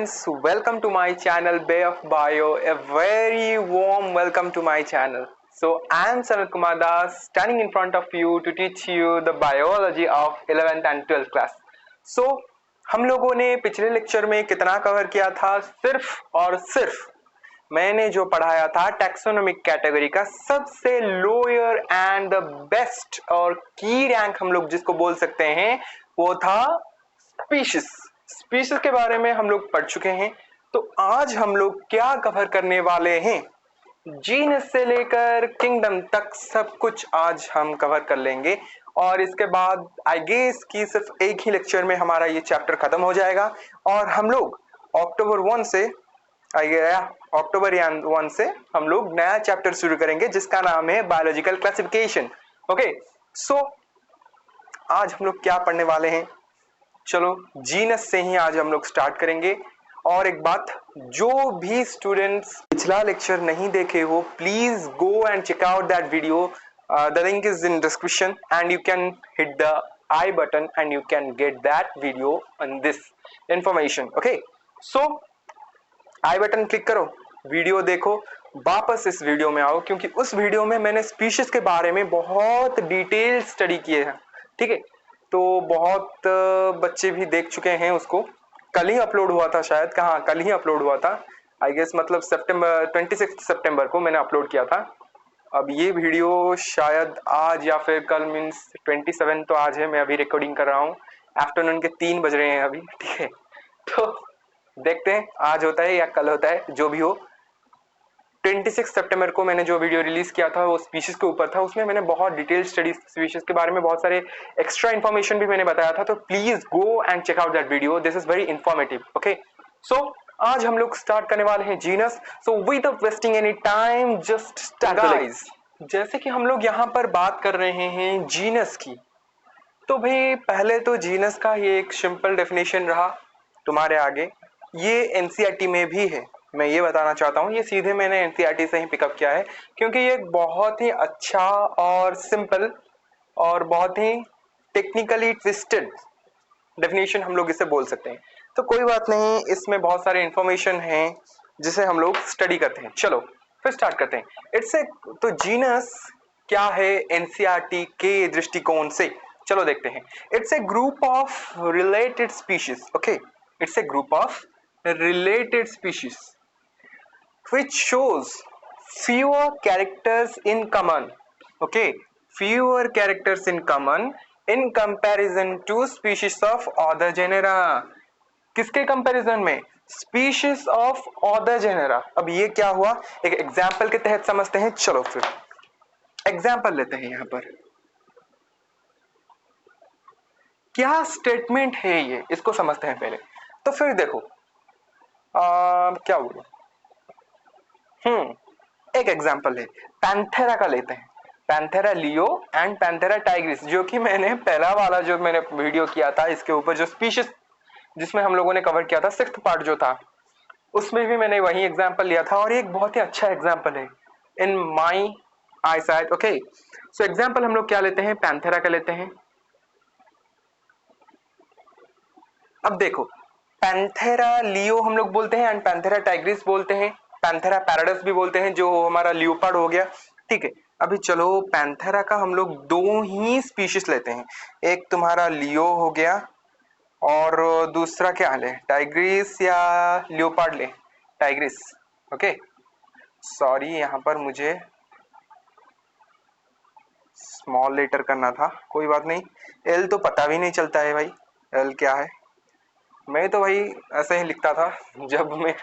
friends, welcome to my channel Bay of Bio. A very warm welcome to my channel. So I am Sanat Kumar Das standing in front of you to teach you the biology of 11th and 12th class. So हम लोगों ने पिछले lecture में कितना cover किया था? सिर्फ और सिर्फ मैंने जो पढ़ाया था टैक्सोनॉमिक कैटेगरी का सबसे लोअर एंड द बेस्ट और की रैंक हम लोग जिसको बोल सकते हैं वो था स्पीशीज के बारे में हम लोग पढ़ चुके हैं। तो आज हम लोग क्या कवर करने वाले हैं? जीनस से लेकर किंगडम तक सब कुछ आज हम कवर कर लेंगे और इसके बाद आई गेस कि सिर्फ एक ही लेक्चर में हमारा ये चैप्टर खत्म हो जाएगा और हम लोग अक्टूबर 1 से हम लोग नया चैप्टर शुरू करेंगे जिसका नाम है बायोलॉजिकल क्लासिफिकेशन। ओके, सो आज हम लोग क्या पढ़ने वाले हैं? चलो जीनस से ही आज हम लोग स्टार्ट करेंगे। और एक बात, जो भी स्टूडेंट्स पिछला लेक्चर नहीं देखे हो please go and check out that video. The link is in description and you can hit the I button and you can get that video on this information. Okay, so I button click करो, video देखो, वापस इस video में आओ क्योंकि उस video में मैंने स्पीशीज के बारे में बहुत डिटेल स्टडी किए हैं। ठीक है, तो बहुत बच्चे भी देख चुके हैं उसको। कल ही अपलोड हुआ था, शायद कहाँ कल ही अपलोड हुआ था, आई गेस मतलब 26 सितंबर को मैंने अपलोड किया था। अब ये वीडियो शायद आज या फिर कल, मीन्स 27 तो आज है, मैं अभी रिकॉर्डिंग कर रहा हूँ, आफ्टरनून के 3 बज रहे हैं अभी। ठीक है, तो देखते हैं आज होता है या कल होता है, जो भी हो। 26 सितंबर को मैंने जो वीडियो रिलीज किया था वो स्पीशीज के ऊपर था। उसमें मैंने बहुत डिटेल स्टडी स्पीशीज के बारे में बहुत सारे एक्स्ट्रा इन्फॉर्मेशन भी मैंने बताया था। तो please go and check out that video, this is very informative. Okay, so आज हम लोग स्टार्ट करने वाले हैं genus. So without wasting any time just start guys. जैसे कि हम लोग यहाँ पर बात कर रहे हैं जीनस की, तो भाई पहले तो जीनस का ये एक सिंपल डेफिनेशन रहा तुम्हारे आगे, ये एनसीईआरटी में भी है। मैं ये बताना चाहता हूँ, ये सीधे मैंने एनसीईआरटी से ही पिकअप किया है क्योंकि ये बहुत ही अच्छा और सिंपल और बहुत ही टेक्निकली ट्विस्टेड डेफिनेशन हम लोग इसे बोल सकते हैं। तो कोई बात नहीं, इसमें बहुत सारे इंफॉर्मेशन हैं जिसे हम लोग स्टडी करते हैं। चलो फिर स्टार्ट करते हैं। इट्स ए, तो जीनस क्या है एनसीईआरटी के दृष्टिकोण से? चलो देखते हैं। It's a group of related species. Okay, it's a group of related species which shows fewer characters in common. Okay, fewer characters in common in comparison to species of other genera. किसके comparison में? Species of other genera। अब ये क्या हुआ, एक example के तहत समझते हैं। चलो फिर एग्जाम्पल लेते हैं। यहाँ पर क्या स्टेटमेंट है ये, इसको समझते हैं पहले। तो फिर देखो क्या बोलूं, एक एग्जांपल है, पैंथेरा का लेते हैं। Panthera leo and Panthera Tigris, जो कि मैंने पहला वाला जो मैंने वीडियो किया था इसके ऊपर, जो स्पीशीज जिसमें हम लोगों ने कवर किया था, 6th पार्ट जो था, उसमें भी मैंने वही एग्जांपल लिया था और एक बहुत ही अच्छा एग्जांपल है इन माई आई साइड। ओके, सो एग्जांपल हम लोग क्या लेते हैं? पैंथेरा का लेते हैं। अब देखो, पैंथेरा लियो हम लोग बोलते हैं एंड पैंथेरा टाइग्रिस बोलते हैं, पैंथेरा पैराडस भी बोलते हैं, जो हमारा लियोपार्ड हो गया। ठीक है, अभी चलो पैंथेरा का हम लोग 2 ही स्पीशीज लेते हैं, एक तुम्हारा लियो हो गया और दूसरा क्या ले, टाइग्रिस या लियोपार्ड ले? टाइग्रिस। ओके, सॉरी यहाँ पर मुझे स्मॉल लेटर करना था, कोई बात नहीं। एल तो पता भी नहीं चलता है भाई, एल क्या है। मैं तो भाई ऐसे ही लिखता था जब मैं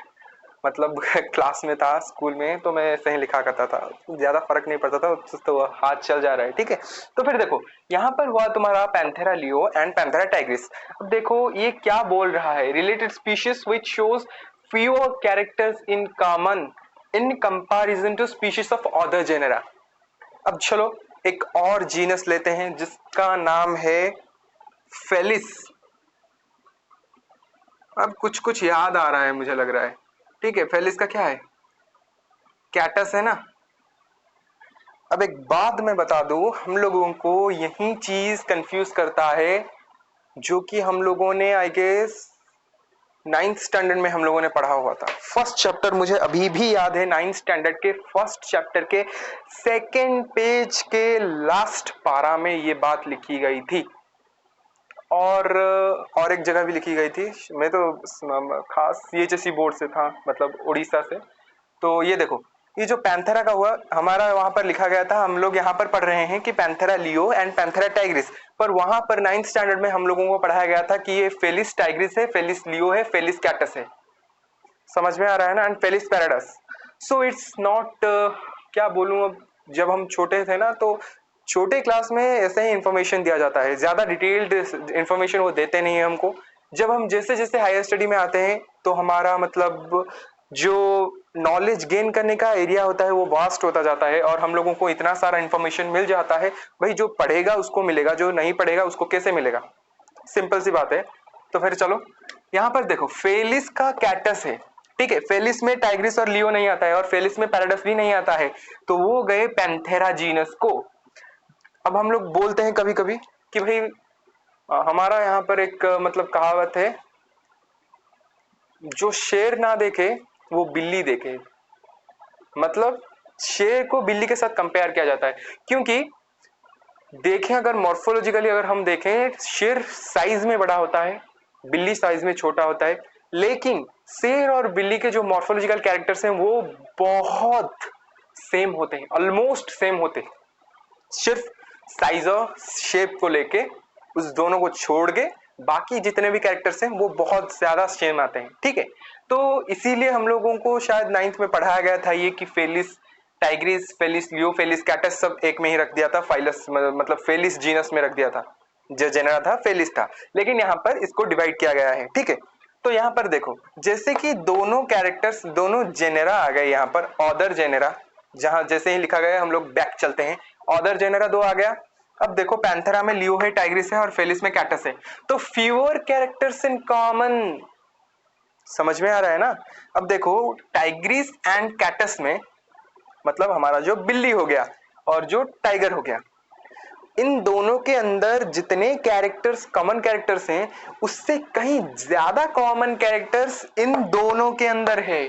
मतलब क्लास में था, स्कूल में, तो मैं ऐसे ही लिखा करता था, ज्यादा फर्क नहीं पड़ता था, तो हाथ चल जा रहा है। ठीक है, तो फिर देखो यहाँ पर हुआ तुम्हारा Panthera leo and Panthera Tigris. अब देखो ये क्या बोल रहा है, related species which shows fewer characters in common in comparison to species of other genera। अब चलो एक और जीनस लेते हैं जिसका नाम है फेलिस। अब कुछ कुछ याद आ रहा है मुझे लग रहा है। ठीक है, फेलिस का क्या है? कैटस है ना। अब एक बात मैं बता दूं, हम लोगों को यही चीज कंफ्यूज करता है, जो कि हम लोगों ने आई गेस नाइन्थ स्टैंडर्ड में हम लोगों ने पढ़ा हुआ था। फर्स्ट चैप्टर मुझे अभी भी याद है, नाइन्थ स्टैंडर्ड के फर्स्ट चैप्टर के सेकेंड पेज के लास्ट पारा में ये बात लिखी गई थी, और एक जगह भी लिखी गई थी। मैं तो खास CHSE बोर्ड से था, मतलब उड़ीसा से। तो ये देखो, ये जो पैंथेरा का हुआ हमारा वहां पर लिखा गया था, हम लोग यहाँ पर पढ़ रहे हैं कि Panthera leo and Panthera Tigris, पर वहां पर नाइन्थ स्टैंडर्ड में हम लोगों को पढ़ाया गया था कि ये फेलिस टाइग्रिस है, फेलिस लियो है, फेलिस कैटस है। समझ में आ रहा है ना? And Felis pardus. So it's not, क्या बोलूं, अब जब हम छोटे थे ना तो छोटे क्लास में ऐसे ही इंफॉर्मेशन दिया जाता है, ज्यादा डिटेल्ड इंफॉर्मेशन वो देते नहीं है हमको। जब हम जैसे जैसे हायर स्टडी में आते हैं तो हमारा मतलब जो नॉलेज गेन करने का एरिया होता है वो वास्ट होता जाता है, और हम लोगों को इतना सारा इंफॉर्मेशन मिल जाता है। भाई जो पढ़ेगा उसको मिलेगा, जो नहीं पढ़ेगा उसको कैसे मिलेगा? सिंपल सी बात है। तो फिर चलो यहाँ पर देखो, फेलिस का कैटस है, ठीक है, फेलिस में टाइग्रिस और लियो नहीं आता है, और फेलिस में पैराडस भी नहीं आता है, तो वो गए पैंथेरा जीनस को। अब हम लोग बोलते हैं कभी कभी कि भाई हमारा यहाँ पर एक मतलब कहावत है, जो शेर ना देखे वो बिल्ली देखे। मतलब शेर को बिल्ली के साथ कंपेयर किया जाता है, क्योंकि देखें अगर मॉर्फोलॉजिकली अगर हम देखें, शेर साइज में बड़ा होता है, बिल्ली साइज में छोटा होता है, लेकिन शेर और बिल्ली के जो मॉर्फोलॉजिकल कैरेक्टर्स हैं वो बहुत सेम होते हैं, ऑलमोस्ट सेम होते हैं। सिर्फ साइज और शेप को लेके, उस दोनों को छोड़ के बाकी जितने भी कैरेक्टर्स हैं वो बहुत ज्यादा सेम आते हैं, ठीक है। तो इसीलिए हम लोगों को शायद नाइन्थ में पढ़ाया गया था ये कि फेलिस टाइग्रिस, फेलिस लियो, फेलिस कैटस सब एक में ही रख दिया था, फाइलस मतलब फेलिस जीनस में रख दिया था, जो जेनरा था फेलिस था, लेकिन यहाँ पर इसको डिवाइड किया गया है, ठीक है। तो यहाँ पर देखो, जैसे कि दोनों कैरेक्टर्स, दोनों जेनेरा आ गए यहाँ पर, ऑदर जेनेरा, जहां जैसे ही लिखा गया हम लोग बैक चलते हैं, ऑदर जेनेरा 2 आ गया। अब देखो पैंथेरा में लियो है, टाइग्रिस है, और फेलिस में कैटस है, तो फ्यूअर कैरेक्टर्स इन कॉमन। समझ में आ रहा है ना? अब देखो टाइग्रिस एंड कैटस में मतलब हमारा जो बिल्ली हो गया और जो टाइगर हो गया, इन दोनों के अंदर जितने कैरेक्टर्स कॉमन कैरेक्टर्स हैं उससे कहीं ज्यादा कॉमन कैरेक्टर्स इन दोनों के अंदर है,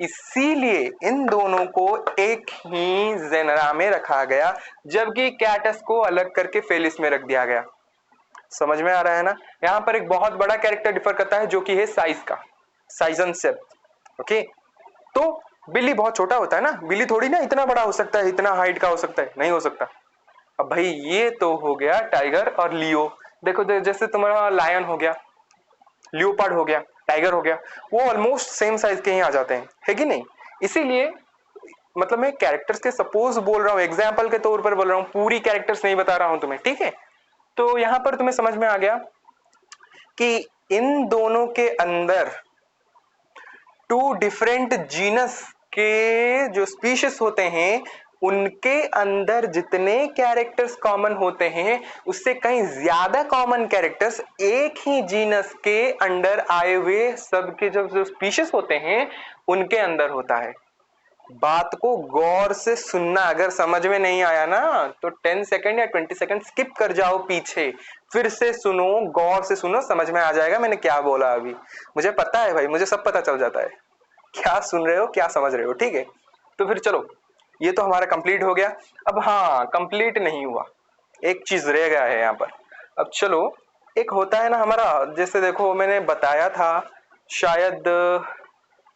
इसीलिए इन दोनों को एक ही जेनरा में रखा गया, जबकि कैटस को अलग करके फेलिस में रख दिया गया। समझ में आ रहा है ना? यहाँ पर एक बहुत बड़ा कैरेक्टर डिफर करता है, जो कि है साइज का, साइज एंड शेप। ओके, तो बिल्ली बहुत छोटा होता है ना, बिल्ली थोड़ी ना इतना बड़ा हो सकता है, इतना हाइट का हो सकता है, नहीं हो सकता। अब भाई ये तो हो गया टाइगर और लियो। देखो जैसे तुम्हारा लायन हो गया, लियोपार्ड हो गया, टाइगर हो गया, वो ऑलमोस्ट सेम साइज के ही आ जाते हैं, है कि नहीं? इसीलिए मतलब मैं कैरेक्टर्स के सपोज बोल रहा हूँ, एग्जाम्पल के तौर पर बोल रहा हूँ, पूरी कैरेक्टर्स नहीं बता रहा हूं तुम्हें, ठीक है। तो यहां पर तुम्हें समझ में आ गया कि इन दोनों के अंदर टू डिफरेंट जीनस के जो स्पीशीज होते हैं उनके अंदर जितने कैरेक्टर्स कॉमन होते हैं उससे कहीं ज्यादा कॉमन कैरेक्टर्स एक ही जीनस के अंडर आए हुए सबके जो स्पीशीज होते हैं उनके अंदर होता है। बात को गौर से सुनना, अगर समझ में नहीं आया ना तो 10 सेकंड या 20 सेकंड स्किप कर जाओ पीछे, फिर से सुनो, गौर से सुनो, समझ में आ जाएगा मैंने क्या बोला अभी। मुझे पता है भाई, मुझे सब पता चल जाता है क्या सुन रहे हो क्या समझ रहे हो, ठीक है। तो फिर चलो, ये तो हमारा कंप्लीट हो गया। अब हाँ, कंप्लीट नहीं हुआ, एक चीज रह गया है यहाँ पर। अब चलो, एक होता है ना हमारा, जैसे देखो मैंने बताया था शायद,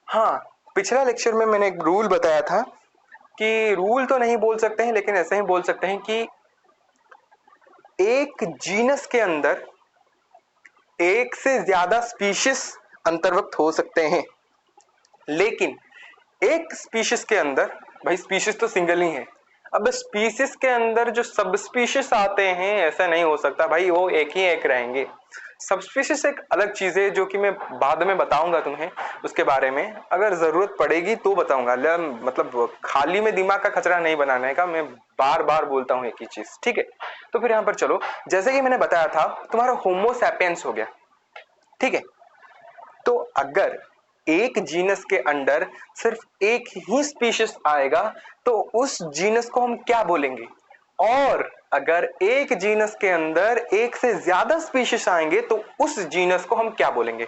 हाँ पिछला लेक्चर में मैंने एक रूल बताया था, कि रूल तो नहीं बोल सकते हैं लेकिन ऐसे ही बोल सकते हैं कि एक जीनस के अंदर एक से ज्यादा स्पीशीज अंतर्भुक्त हो सकते हैं, लेकिन एक स्पीशीज के अंदर, भाई स्पीशीज तो सिंगल ही है, अब स्पीशीज के अंदर जो सब स्पीशीज आते हैं ऐसा नहीं हो सकता भाई, वो एक ही एक रहेंगे। सब स्पीशीज एक अलग चीज है जो कि मैं बाद में बताऊंगा तुम्हें, उसके बारे में अगर जरूरत पड़ेगी तो बताऊंगा, मतलब खाली में दिमाग का कचरा नहीं बनाने का, मैं बार बार बोलता हूँ एक ही चीज, ठीक है। तो फिर यहाँ पर चलो, जैसे कि मैंने बताया था तुम्हारा होमो सैपियंस हो गया, ठीक है। तो अगर एक जीनस के अंडर सिर्फ एक ही स्पीशीज आएगा तो उस जीनस को हम क्या बोलेंगे, और अगर एक जीनस के अंदर एक से ज्यादा स्पीशीज आएंगे तो उस जीनस को हम क्या बोलेंगे।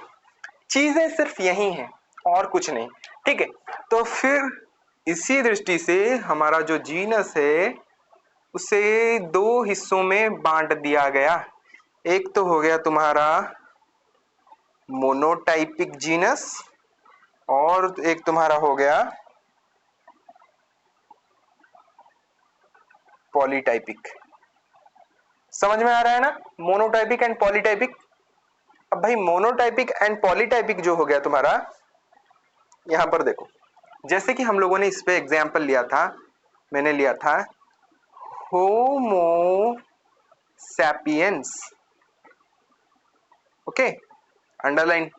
चीजें सिर्फ यही हैं और कुछ नहीं, ठीक है। तो फिर इसी दृष्टि से हमारा जो जीनस है उसे दो हिस्सों में बांट दिया गया। एक तो हो गया तुम्हारा मोनोटाइपिक जीनस और एक तुम्हारा हो गया पॉलीटाइपिक। समझ में आ रहा है ना, मोनोटाइपिक एंड पॉलीटाइपिक। अब भाई मोनोटाइपिक एंड पॉलीटाइपिक जो हो गया तुम्हारा, यहां पर देखो, जैसे कि हम लोगों ने इस पे एग्जाम्पल लिया था, मैंने लिया था Homo sapiens, okay, underline.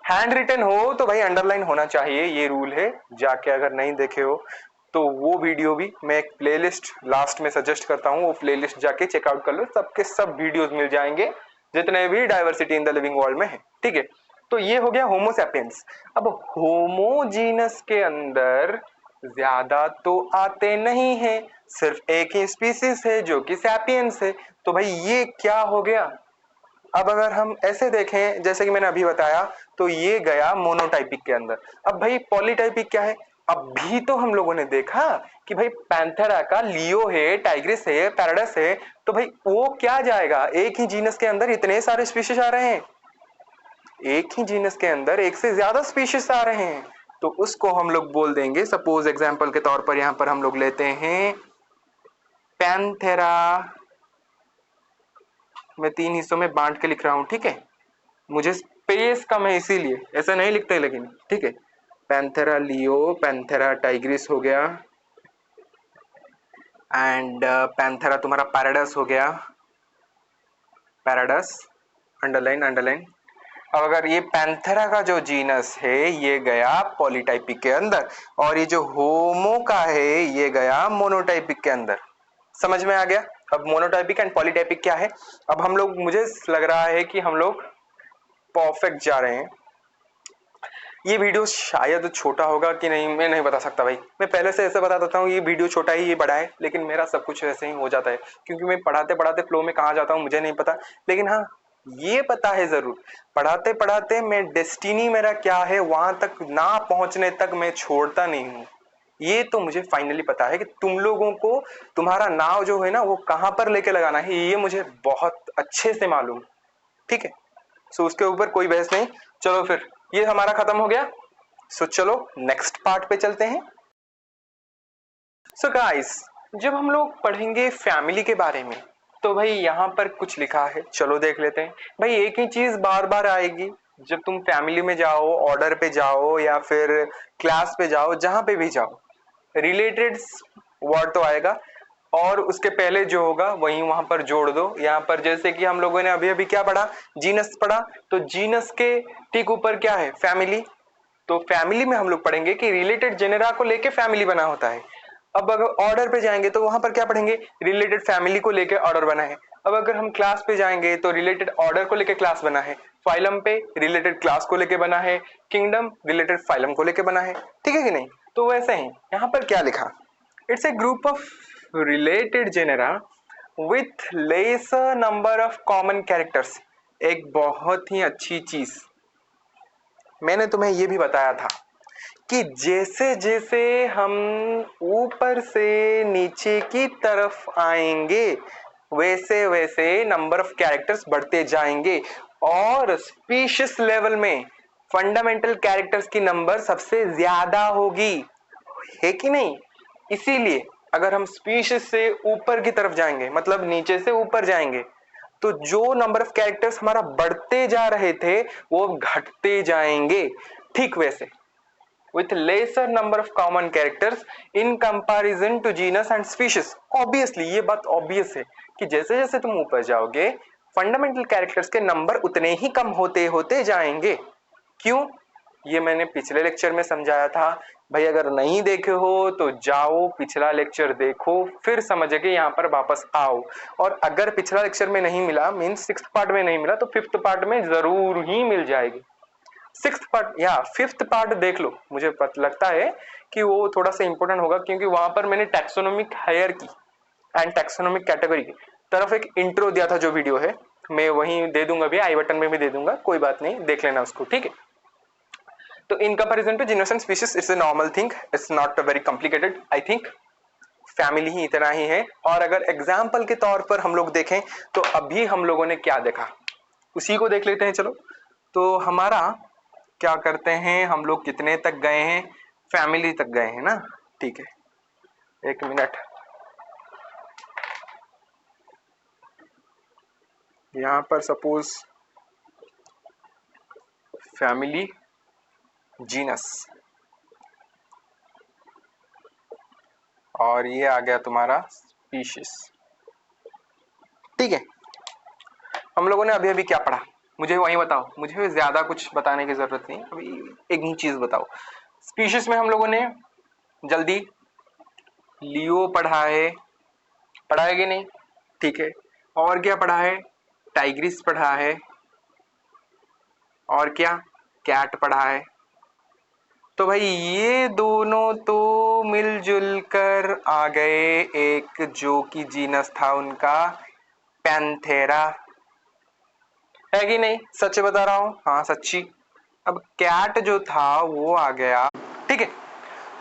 Hand written हो तो भाई अंडरलाइन होना चाहिए, ये रूल है। जाके अगर नहीं देखे हो तो वो वीडियो भी मैं एक प्लेलिस्ट लास्ट में सजेस्ट करता हूँ, वो प्लेलिस्ट जाके चेकआउट कर लो, सबके सब वीडियोस मिल जाएंगे जितने भी diversity in the living world में है, ठीक है। तो ये हो गया होमो सैपियंस। अब होमोजीनस के अंदर ज्यादा तो आते नहीं है, सिर्फ एक ही स्पीसीज है जो कि सैपियंस है। तो भाई ये क्या हो गया, अब अगर हम ऐसे देखें जैसे कि मैंने अभी बताया, तो ये गया मोनोटाइपिक के अंदर। अब भाई पॉलीटाइपिक क्या है, अब भी तो हम लोगों ने देखा कि भाई पैंथेरा का लियो है, टाइग्रिस है, पैराडस है, तो भाई वो क्या जाएगा, एक ही जीनस के अंदर इतने सारे स्पीशीज आ रहे हैं, एक ही जीनस के अंदर एक से ज्यादा स्पीशीज आ रहे हैं, तो उसको हम लोग बोल देंगे, सपोज एग्जांपल के तौर पर यहां पर हम लोग लेते हैं पैंथेरा, मैं 3 हिस्सों में बांट के लिख रहा हूं, ठीक है, मुझे स्पेस कम है इसीलिए ऐसा नहीं लिखते, लेकिन ठीक है। पैंथेरा लियो, पैंथेरा टाइग्रिस हो गया, एंड पैंथेरा तुम्हारा पैराडस हो गया, पैराडस, अंडरलाइन अंडरलाइन। अब अगर ये पैंथेरा का जो जीनस है ये गया पॉलीटाइपिक के अंदर, और ये जो होमो का है ये गया मोनोटाइपिक के अंदर। समझ में आ गया। अब मोनोटाइपिक एंड पॉलीटाइपिक क्या है, अब हम लोग, मुझे लग रहा है कि हम लोग परफेक्ट जा रहे हैं। ये वीडियो शायद छोटा होगा कि नहीं मैं नहीं बता सकता भाई, मैं पहले से ऐसे बता देता हूँ, ये वीडियो छोटा ही, ये बड़ा है, लेकिन मेरा सब कुछ ऐसे ही हो जाता है, क्योंकि मैं पढ़ाते पढ़ाते फ्लो में कहाँ जाता हूँ मुझे नहीं पता। लेकिन हाँ ये पता है जरूर, पढ़ाते पढ़ाते मैं डेस्टिनी मेरा क्या है वहां तक ना पहुंचने तक मैं छोड़ता नहीं हूँ। ये तो मुझे फाइनली पता है कि तुम लोगों को तुम्हारा नाव जो है ना वो कहाँ पर लेके लगाना है, ये मुझे बहुत अच्छे से मालूम, ठीक है। सो उसके ऊपर कोई बहस नहीं। चलो फिर ये हमारा खत्म हो गया, सो चलो नेक्स्ट पार्ट पे चलते हैं। सो गाइस, जब हम लोग पढ़ेंगे फैमिली के बारे में तो भाई यहाँ पर कुछ लिखा है, चलो देख लेते हैं। भाई एक ही चीज बार बार आएगी, जब तुम फैमिली में जाओ, ऑर्डर पे जाओ या फिर क्लास पे जाओ, जहां पे भी जाओ, रिलेटेड वर्ड तो आएगा, और उसके पहले जो होगा वही वहां पर जोड़ दो। यहाँ पर जैसे कि हम लोगों ने अभी अभी क्या पढ़ा, जीनस पढ़ा, तो जीनस के ठीक ऊपर क्या है, फैमिली। तो फैमिली में हम लोग पढ़ेंगे कि रिलेटेड जेनेरा को लेके फैमिली बना होता है। अब अगर ऑर्डर पे जाएंगे तो वहां पर क्या पढ़ेंगे, रिलेटेड फैमिली को लेके ऑर्डर बना है। अब अगर हम क्लास पे जाएंगे तो रिलेटेड ऑर्डर को लेके क्लास बना है, फाइलम पे रिलेटेड क्लास को लेके बना है, किंगडम रिलेटेड फाइलम को लेके बना है, ठीक है कि नहीं। तो वैसे ही यहाँ पर क्या लिखा, it's a group of related genera with laser number of common characters. एक बहुत ही अच्छी चीज मैंने तुम्हें यह भी बताया था कि जैसे जैसे हम ऊपर से नीचे की तरफ आएंगे वैसे वैसे नंबर ऑफ कैरेक्टर्स बढ़ते जाएंगे, और स्पीशीज लेवल में फंडामेंटल कैरेक्टर्स की नंबर सबसे ज्यादा होगी, है कि नहीं। इसीलिए अगर हम स्पीशीज से ऊपर की तरफ जाएंगे, मतलब नीचे से ऊपर जाएंगे, तो जो नंबर ऑफ कैरेक्टर्स हमारा बढ़ते जा रहे थे वो घटते जाएंगे। ठीक वैसे with lesser number of common characters in comparison to genus and species। obviously ये बात obvious है कि जैसे जैसे तुम ऊपर जाओगे फंडामेंटल कैरेक्टर्स के नंबर उतने ही कम होते होते जाएंगे। क्यों, ये मैंने पिछले लेक्चर में समझाया था। भाई अगर नहीं देखे हो तो जाओ पिछला लेक्चर देखो, फिर समझ के यहाँ पर वापस आओ, और अगर पिछला लेक्चर में नहीं मिला, मीन्स 6th पार्ट में नहीं मिला, तो 5th पार्ट में जरूर ही मिल जाएगी। 6th पार्ट या 5th पार्ट देख लो, मुझे लगता है कि वो थोड़ा सा इंपॉर्टेंट होगा, क्योंकि वहां पर मैंने taxonomic hierarchy and taxonomic category की तरफ एक इंट्रो दिया था, जो वीडियो है मैं वहीं दे दूंगा, भी आई बटन में भी दे दूंगा, कोई बात नहीं, देख लेना उसको, ठीक है। तो in comparison to genus and species it's a normal thing, it's not very complicated. I think family ही इतना ही है। और अगर एग्जाम्पल के तौर पर हम लोग देखें तो अभी हम लोगों ने क्या देखा उसी को देख लेते हैं। चलो, तो हमारा क्या करते हैं, हम लोग कितने तक गए हैं, फैमिली तक गए हैं ना। ठीक है, एक मिनट, यहां पर सपोज फैमिली, जीनस, और ये आ गया तुम्हारा स्पीशीज। ठीक है, हम लोगों ने अभी अभी क्या पढ़ा, मुझे वही बताओ, मुझे ज्यादा कुछ बताने की जरूरत नहीं, अभी एक ही चीज बताओ। स्पीशीज में हम लोगों ने जल्दी लियो पढ़ा है कि नहीं? ठीक है, और क्या पढ़ा है? टाइग्रिस पढ़ा है, और क्या? कैट पढ़ा है। तो भाई ये दोनों तो मिलजुल कर आ गए एक जो कि जीनस था उनका पैंथेरा, है कि नहीं? सच बता रहा हूं, हाँ सच्ची। अब कैट जो था वो आ गया। ठीक है,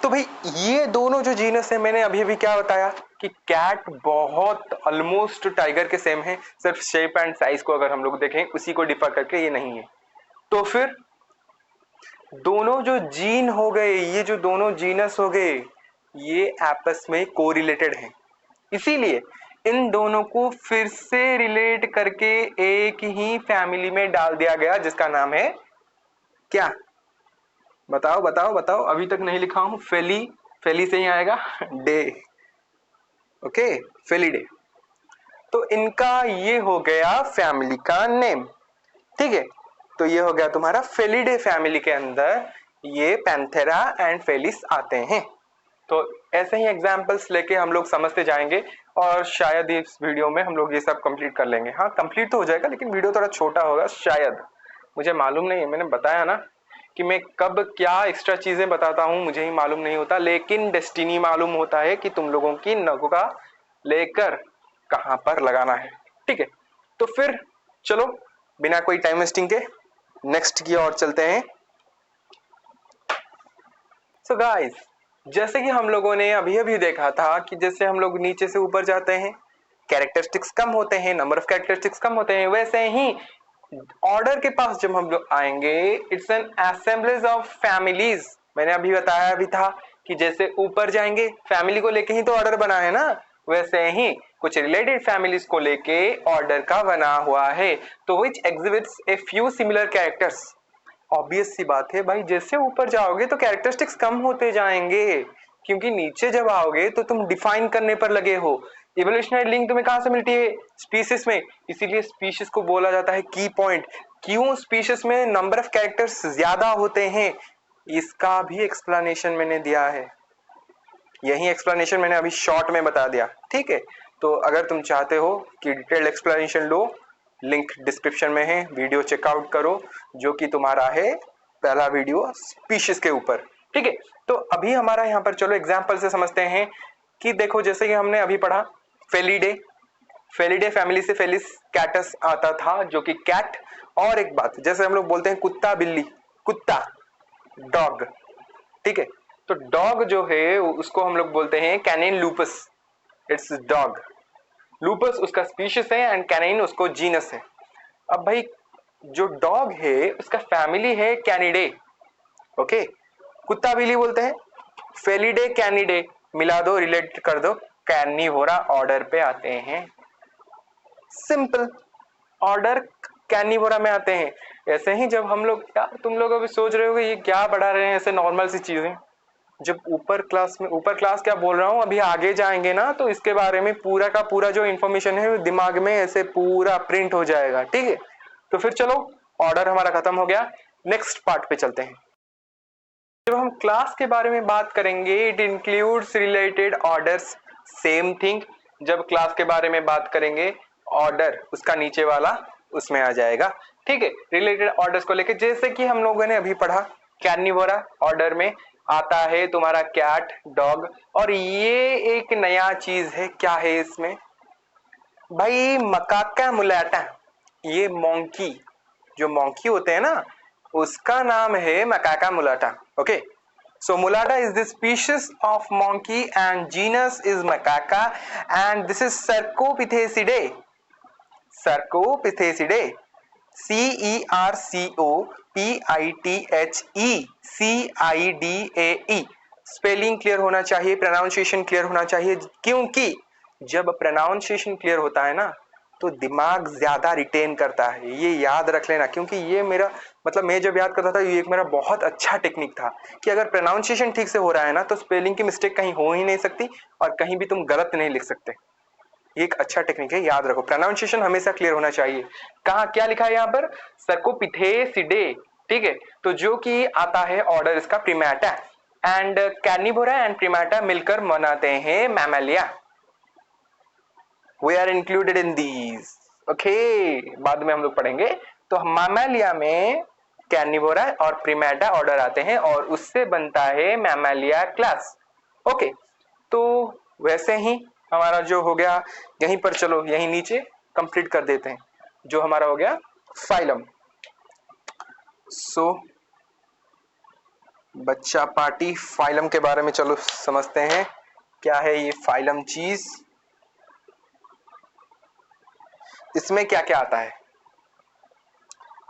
तो भाई ये दोनों जो जीनस है, मैंने अभी अभी क्या बताया कि कैट बहुत ऑलमोस्ट टाइगर के सेम है, सिर्फ शेप एंड साइज को अगर हम लोग देखें उसी को डिफर करके ये नहीं है। तो फिर दोनों जो जीन हो गए, ये जो दोनों जीनस हो गए, ये आपस में कोरिलेटेड हैं। इसीलिए इन दोनों को फिर से रिलेट करके एक ही फैमिली में डाल दिया गया जिसका नाम है क्या? बताओ बताओ बताओ, अभी तक नहीं लिखा हूं। फेली से ही आएगा डे। Okay, Felidae. तो इनका ये हो गया फैमिली का नेम। ठीक है, तो ये हो गया तुम्हारा फेलिडे फैमिली के अंदर ये पैंथेरा एंड फेलिस आते हैं। तो ऐसे ही एग्जांपल्स लेके हम लोग समझते जाएंगे और शायद इस वीडियो में हम लोग ये सब कंप्लीट कर लेंगे। हाँ, कंप्लीट तो हो जाएगा लेकिन वीडियो थोड़ा छोटा होगा शायद, मुझे मालूम नहीं है। मैंने बताया ना कि मैं कब क्या एक्स्ट्रा चीजें बताता हूँ मुझे ही मालूम नहीं होता, लेकिन डेस्टिनी मालूम होता है कि तुम लोगों की नौका लेकर कहां पर लगाना है। ठीक है, तो फिर चलो बिना कोई टाइम वेस्टिंग के नेक्स्ट की ओर चलते हैं। सो गाइस, जैसे कि हम लोगों ने अभी अभी देखा था कि जैसे हम लोग नीचे से ऊपर जाते हैं कैरेक्टरिस्टिक्स कम होते हैं, नंबर ऑफ कैरेक्टरिस्टिक्स कम होते हैं, वैसे ही ऑर्डर के पास जब हम लोग आएंगे it's an assemblage of families. मैंने अभी बताया भी था कि जैसे ऊपर जाएंगे फैमिली को लेके ही तो ऑर्डर बना है ना, वैसे ही कुछ रिलेटेड फैमिलीज को लेके ऑर्डर का बना हुआ है। तो which exhibits a few similar characters. Obvious सी बात है भाई, जैसे ऊपर जाओगे तो कैरेक्टरिस्टिक्स कम होते जाएंगे, क्योंकि नीचे जब आओगे तो तुम डिफाइन करने पर लगे हो। इवोल्यूशनरी लिंक तुम्हें कहां से मिलती है? स्पीशीज में। इसीलिए स्पीशीज को बोला जाता है की पॉइंट। क्यों स्पीशीज में नंबर ऑफ कैरेक्टर्स ज्यादा होते हैं, इसका भी एक्सप्लेनेशन मैंने दिया है। यही एक्सप्लेनेशन मैंने अभी शॉर्ट में बता दिया। ठीक है, तो अगर तुम चाहते हो कि डिटेल्ड एक्सप्लेनेशन लो, लिंक डिस्क्रिप्शन में है, वीडियो चेकआउट करो जो कि तुम्हारा है पहला वीडियो स्पीशीज के ऊपर। ठीक है, तो अभी हमारा यहाँ पर चलो एग्जाम्पल से समझते हैं कि देखो जैसे कि हमने अभी पढ़ा फेलिडे, फेलिडे फैमिली से फेलिस कैटस आता था जो कि कैट। और एक बात, जैसे हम लोग बोलते हैं कुत्ता बिल्ली, कुत्ता डॉग। ठीक है, तो डॉग जो है उसको हम लोग बोलते हैं canine lupus, it's dog. Lupus उसका स्पीशीज है एंड कैनिन उसको जीनस है। अब भाई जो डॉग है उसका फैमिली है कैनिडे। ओके, कुत्ता बिल्ली बोलते हैं फेलिडे कैनिडे, मिला दो, रिलेट कर दो, कैनिवोरा ऑर्डर पे आते हैं। सिंपल, ऑर्डर कैनिवोरा में आते हैं। ऐसे ही जब हम लोग, यार तुम लोग अभी सोच रहे हो ये क्या पढ़ा रहे हैं ऐसे नॉर्मल सी चीजें, जब ऊपर क्लास में, ऊपर क्लास क्या बोल रहा हूँ, अभी आगे जाएंगे ना तो इसके बारे में पूरा का पूरा जो इन्फॉर्मेशन है दिमाग में ऐसे पूरा प्रिंट हो जाएगा। ठीक है, तो फिर चलो ऑर्डर हमारा खत्म हो गया, नेक्स्ट पार्ट पे चलते हैं। जब हम क्लास के बारे में बात करेंगे it includes related orders, same thing. जब क्लास के बारे में बात करेंगे ऑर्डर उसका नीचे वाला उसमें आ जाएगा। ठीक है, रिलेटेड ऑर्डर्स को लेके जैसे कि हम लोगों ने अभी पढ़ा कैर्निवोरा ऑर्डर में आता है तुम्हारा कैट, डॉग, और ये एक नया चीज है। क्या है इसमें भाई? मकाका मुलाटा। ये मोंकी, जो मोंकी होते हैं ना, उसका नाम है Macaca mulatta. Okay, so mulata is the species of monkey and genus is macaca and this is Cercopithecidae. Cercopithecidae, Cercopithecidae, spelling clear होना चाहिए, प्रोनाउंसिएशन क्लियर होना चाहिए, क्योंकि जब प्रोनाउंसिएशन क्लियर होता है ना तो दिमाग ज्यादा रिटेन करता है, ये याद रख लेना। क्योंकि ये मेरा मतलब मैं जब याद करता था ये एक मेरा बहुत अच्छा टेक्निक था कि अगर प्रोनाउंसिएशन ठीक से हो रहा है ना तो स्पेलिंग की मिस्टेक कहीं हो ही नहीं सकती और कहीं भी तुम गलत नहीं लिख सकते। ये एक अच्छा टेक्निक है, याद रखो, प्रोनाउंसिएशन हमेशा क्लियर होना चाहिए। कहा क्या लिखा है यहाँ पर, सर्कोपिथेसिडे, ठीक है, तो जो कि आता है ऑर्डर इसका प्रीमेटा एंड कैर्निवोरा एंड प्रीमेटा मिलकर बनाते हैं mammalia. We are included in these, okay, बाद में हम लोग पढ़ेंगे। तो मैमेलिया में कैर्निवोरा और प्रीमेटा ऑर्डर आते हैं और उससे बनता है मैमेलिया क्लास। ओके, तो वैसे ही हमारा जो हो गया यहीं पर, चलो यहीं नीचे कंप्लीट कर देते हैं जो हमारा हो गया फाइलम। सो बच्चा पार्टी फाइलम के बारे में चलो समझते हैं क्या है ये फाइलम चीज, इसमें क्या क्या आता है।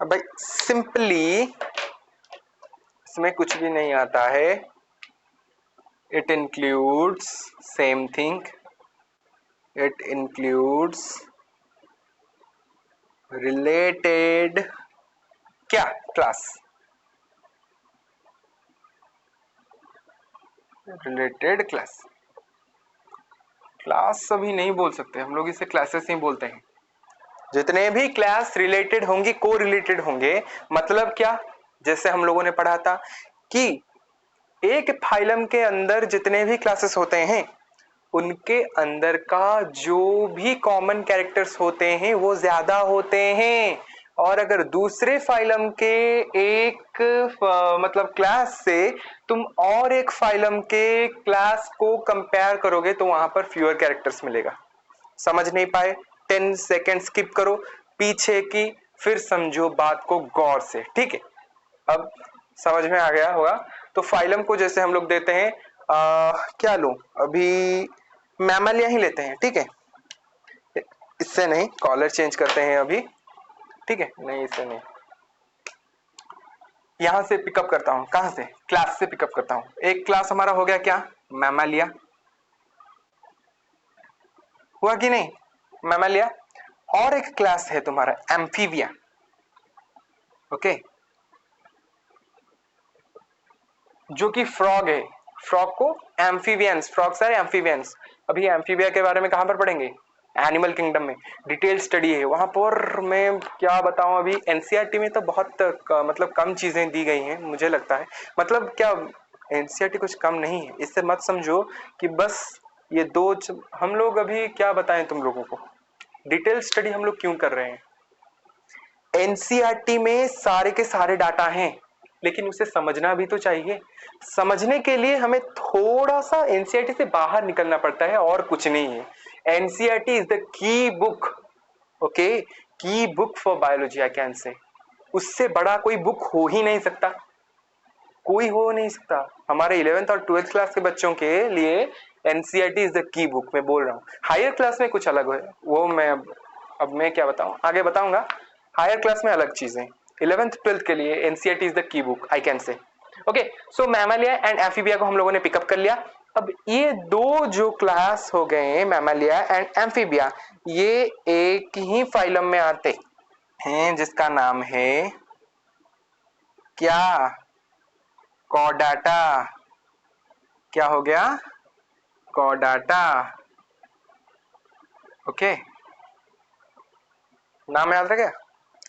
अब भाई सिंपली इसमें कुछ भी नहीं आता है, it includes same thing, it includes related क्या क्लास, रिलेटेड क्लास। क्लास अभी नहीं बोल सकते हम लोग, इसे क्लासेस ही बोलते हैं। जितने भी क्लास रिलेटेड होंगे, को रिलेटेड होंगे, मतलब क्या, जैसे हम लोगों ने पढ़ा था कि एक फाइलम के अंदर जितने भी क्लासेस होते हैं उनके अंदर का जो भी कॉमन कैरेक्टर्स होते हैं वो ज्यादा होते हैं, और अगर दूसरे फाइलम के एक मतलब क्लास से तुम और एक फाइलम के क्लास को कंपेयर करोगे तो वहां पर फ्यूअर कैरेक्टर्स मिलेगा। समझ नहीं पाए 10 सेकेंड स्किप करो पीछे की, फिर समझो बात को गौर से, ठीक है। अब समझ में आ गया होगा। तो फाइलम को जैसे हम लोग देते हैं क्या लूं अभी, मैमलिया ही लेते हैं, ठीक है, इससे नहीं, कॉलर चेंज करते हैं अभी, ठीक है, नहीं इससे नहीं, यहां से पिकअप करता हूं, कहां से, क्लास से पिकअप करता हूं। एक क्लास हमारा हो गया क्या, मैमलिया, हुआ कि नहीं, मैमलिया। और एक क्लास है तुम्हारा एम्फीबिया, ओके, जो कि फ्रॉग है, फ्रॉग को एम्फीबियंस, फ्रॉग्स आर एम्फीबियंस। अभी एम्फीबिया के बारे में कहां पर पढ़ेंगे, एनिमल किंगडम में डिटेल स्टडी है वहां पर। मैं क्या बताऊं, अभी एनसीईआरटी में तो बहुत मतलब कम चीजें दी गई हैं मुझे लगता है, मतलब क्या एनसीईआरटी कुछ कम नहीं है, इससे मत समझो कि बस ये दो हम लोग अभी क्या बताएं तुम लोगों को, डिटेल स्टडी हम लोग क्यों कर रहे हैं। एनसीईआरटी में सारे के सारे डाटा हैं लेकिन उसे समझना भी तो चाहिए, समझने के लिए हमें थोड़ा सा एनसीईआरटी से बाहर निकलना पड़ता है और कुछ नहीं है। NCERT is the key book, okay, key book for biology I can say, उससे बड़ा कोई बुक हो ही नहीं सकता, कोई हो नहीं सकता। हमारे 11th और 12th क्लास के बच्चों के लिए NCERT is the key book, मैं बोल रहा हूँ। हायर क्लास में कुछ अलग है, वो मैं अब मैं क्या बताऊं, आगे बताऊंगा। हायर क्लास में अलग चीजें, 11th 12th के लिए NCERT is the key book I can say. Okay, so Mammalia and Amphibia को हम लोगों ने पिकअप कर लिया। अब ये दो जो क्लास हो गए मैमलिया एंड एम्फीबिया, ये एक ही फाइलम में आते हैं जिसका नाम है क्या, कॉर्डाटा। क्या हो गया, कॉर्डाटा, ओके, नाम याद रखे,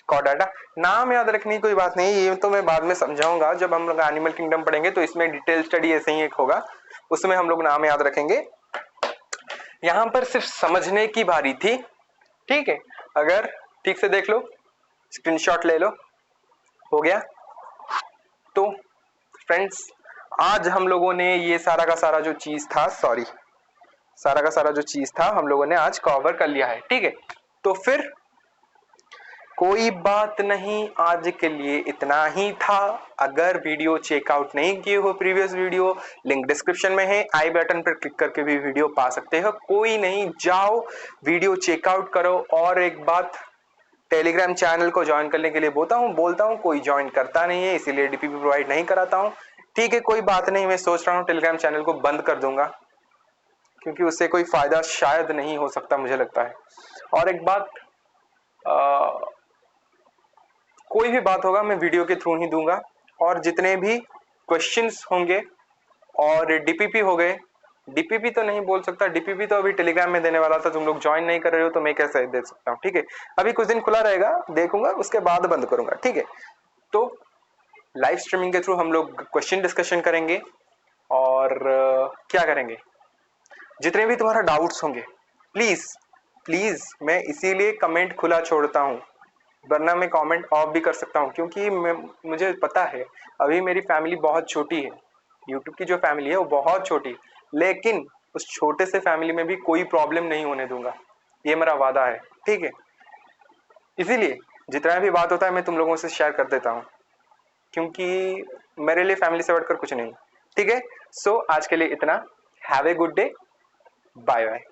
कॉर्डाटा। नाम याद रखने की कोई बात नहीं, ये तो मैं बाद में समझाऊंगा जब हम लोग एनिमल किंगडम पढ़ेंगे, तो इसमें डिटेल स्टडी ऐसे ही एक होगा, उसमें हम लोग नाम याद रखेंगे। यहां पर सिर्फ समझने की बारी थी, ठीक है, अगर ठीक से देख लो, स्क्रीनशॉट ले लो, हो गया। तो फ्रेंड्स आज हम लोगों ने ये सारा का सारा जो चीज था, सॉरी, सारा का सारा जो चीज था हम लोगों ने आज कवर कर लिया है, ठीक है। तो फिर कोई बात नहीं, आज के लिए इतना ही था। अगर वीडियो चेकआउट नहीं किए हो प्रीवियस वीडियो, लिंक डिस्क्रिप्शन में है, आई बटन पर क्लिक करके भी वीडियो पा सकते हो। कोई नहीं, जाओ वीडियो चेकआउट करो। और एक बात, टेलीग्राम चैनल को ज्वाइन करने के लिए बोलता हूँ, कोई ज्वाइन करता नहीं है, इसीलिए डीपीपी प्रोवाइड नहीं कराता हूँ। ठीक है, कोई बात नहीं, मैं सोच रहा हूँ टेलीग्राम चैनल को बंद कर दूंगा, क्योंकि उससे कोई फायदा शायद नहीं हो सकता, मुझे लगता है। और एक बात, कोई भी बात होगा मैं वीडियो के थ्रू ही दूंगा, और जितने भी क्वेश्चंस होंगे और डीपीपी हो गए, डीपीपी तो नहीं बोल सकता, डीपीपी तो अभी टेलीग्राम में देने वाला था, तुम लोग ज्वाइन नहीं कर रहे हो तो मैं कैसे दे सकता हूँ। ठीक है, अभी कुछ दिन खुला रहेगा, देखूंगा, उसके बाद बंद करूंगा। ठीक है, तो लाइव स्ट्रीमिंग के थ्रू हम लोग क्वेश्चन डिस्कशन करेंगे। और क्या करेंगे, जितने भी तुम्हारा डाउट्स होंगे, प्लीज प्लीज, मैं इसीलिए कमेंट खुला छोड़ता हूँ, वरना मैं कमेंट ऑफ भी कर सकता हूँ, क्योंकि मुझे पता है अभी मेरी फैमिली बहुत छोटी है, यूट्यूब की जो फैमिली है वो बहुत छोटी, लेकिन उस छोटे से फैमिली में भी कोई प्रॉब्लम नहीं होने दूंगा, ये मेरा वादा है। ठीक है, इसीलिए जितना भी बात होता है मैं तुम लोगों से शेयर कर देता हूँ, क्योंकि मेरे लिए फैमिली से बढ़कर कुछ नहीं। ठीक है, सो आज के लिए इतना। Have a good day, bye bye.